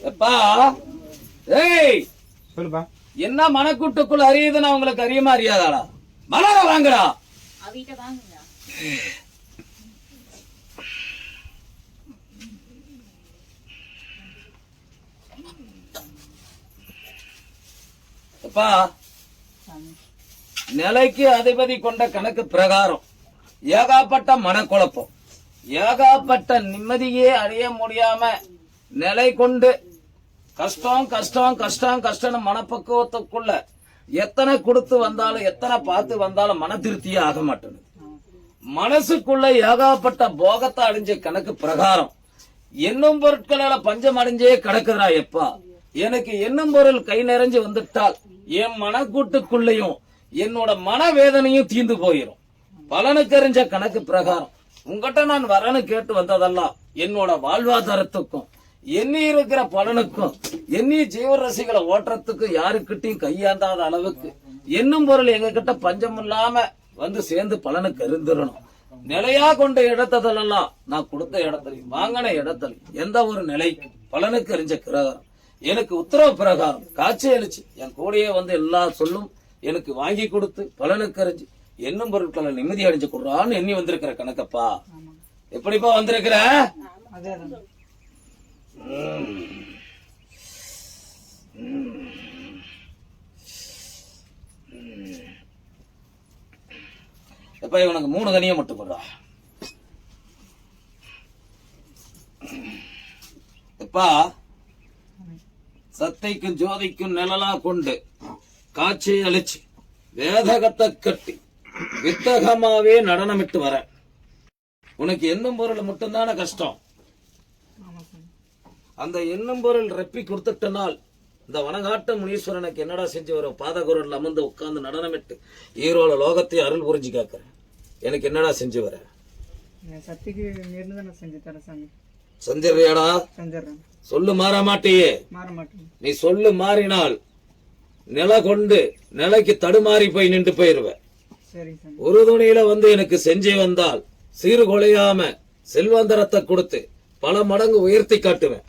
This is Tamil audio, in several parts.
எப்பா ஏய் சொல்லுப்பா. என்ன மனக்கூட்டுக்குள்ள அறியுதுன்னா உங்களுக்கு அறியுமா அறியாதாடா? மலர வாங்குடா. அவிட்ட வாங்குங்க. எப்பா நிலைக்கு அதிபதி கொண்ட கணக்கு பிரகாரம் ஏகாப்பட்ட மனக்குழப்பம், ஏகாப்பட்ட நிம்மதியே அடைய முடியாம நிலை கொண்டு கஷ்டம் கஷ்டம் கஷ்டம் கஷ்டம் மனப்பக்குவத்துக்குள்ள எத்தனை கொடுத்து வந்தாலும் எத்தனை பார்த்து வந்தாலும் மன திருப்தியே ஆக மாட்டேங்குது. மனசுக்குள்ள ஏகாப்பட்ட போகத்தை அடைஞ்ச கணக்கு பிரகாரம் எண்ணும் பொருட்களால பஞ்சம் அடைஞ்சே கிடக்குறா. எப்பா எனக்கு எண்ணும் பொருள் கை நிறைஞ்சு வந்துட்டால் என் மனக்கூட்டுக்குள்ளையும் என்னோட மனவேதனையும் தீந்து போயிடும். பலனுக்கு அறிஞ்ச கணக்கு பிரகாரம் உங்ககிட்ட நான் வரன்னு கேட்டு வந்ததெல்லாம் என்னோட வாழ்வாதாரத்துக்கும் எண்ணி இருக்கிற பலனுக்கும் எண்ணி ஜீவராசிகளை ஓட்டுறதுக்கும் யாருக்கிட்டையும் கையாண்டாத அளவுக்கு என்னும் பொருள் எங்க கிட்ட பஞ்சம் இல்லாம வந்து சேர்ந்து பலனுக்கு இருந்துடணும். நிலையா கொண்ட இடத்ததெல்லாம் நான் கொடுத்த இடத்துலையும் வாங்கின இடத்துலையும் எந்த ஒரு நிலை பலனுக்கு அறிஞ்ச பிரகாரம் எனக்கு உத்தரவு பிரகாரம் காட்சி அளிச்சு என் கூடயே வந்து எல்லா சொல்லும் எனக்கு வாங்கி கொடுத்து பலனுக்கு அறிஞ்சு என்னும் பொருட்களை நிம்மதி அடைஞ்சு கொடுறான்னு எண்ணி வந்திருக்கிற கணக்கப்பா. எப்படிப்பா வந்திருக்கிற? எப்ப இவனுக்கு 3 கனியை மட்டும் போடுறா. எப்பா சத்தைக்கும் ஜோதிக்கும் நிழலா கொண்டு காட்சியை அழிச்சு வேதகத்தை கட்டி வித்தகமாவே நடனமிட்டு வர உனக்கு எண்ணும் பொருள் மட்டும்தான கஷ்டம். அந்த எண்ணும் பொருள் ரெப்பி கொடுத்துட்டனால் இந்த வனகாட்ட முனீஸ்வரனுக்கு என்னடா செஞ்சு வர பாதகுரல் அமர்ந்து உட்கார்ந்து நடனமிட்டு ஈரோட லோகத்தை அருள் புரிஞ்சு கேட்கிறேன். எனக்கு என்னடா செஞ்சு வர? சக்திக்கு செஞ்சு தர சாமி. செஞ்சிடறியாடா? சொல்லு மாற மாட்டியே. நீ சொல்லு மாறினால் நில கொண்டு நிலைக்கு தடுமாறி போய் நின்று போயிருவ. ஒரு துணியில வந்து எனக்கு செஞ்சே வந்தால் சீறு கொலையாம செல்வந்தரத்தை கொடுத்து பல மடங்கு உயர்த்தி காட்டுவேன்.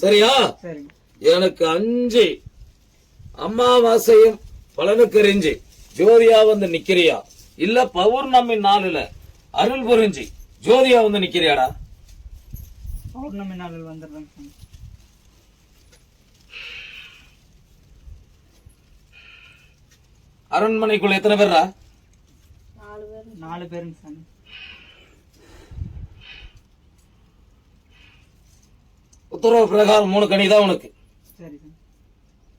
சரியா? எனக்கு 5 அமாவாசையும் பலனுக்கு எரிஞ்சு ஜோதியா வந்து நிக்கிறியா? இல்ல பௌர்ணமி நாளுல அருள் புரிஞ்சு ஜோதியா வந்து நிக்கிறியாடா? பௌர்ணமி நாளில் வந்துடுறேன். அரண்மனைக்குள்ள எத்தனை பேரா? 4 பேருங்க சாமி. உத்தரவு பிரகாரம் 3 கனி தான் உனக்கு.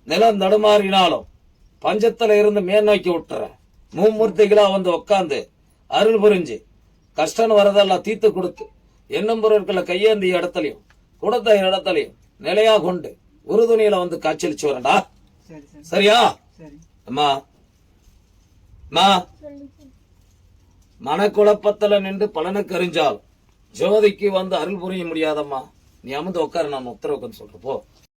நிலம் தடுமாறினாலும் பஞ்சத்துல இருந்து மேல் நோக்கி விட்டுற மூமூர்த்திகளா வந்து உட்காந்து அருள் புரிஞ்சு கஷ்டம் வரதெல்லாம் தீர்த்து கொடுத்து எண்ணும் பொருட்களை கையேந்தி இடத்துலயும் கொடுத்த இடத்துலயும் நிலையா கொண்டு உறுதுணையில வந்து காய்ச்சலிச்சு வரண்டா. சரியா? அம்மா மனக்குழப்பத்துல நின்று பலனுக்கு அறிஞ்சால் ஜோதிக்கு வந்து அருள் புரிய முடியாதம்மா. நீ அமர்ந்து உட்காரு, நான் உத்தரவுக்கு சொல்றப்போ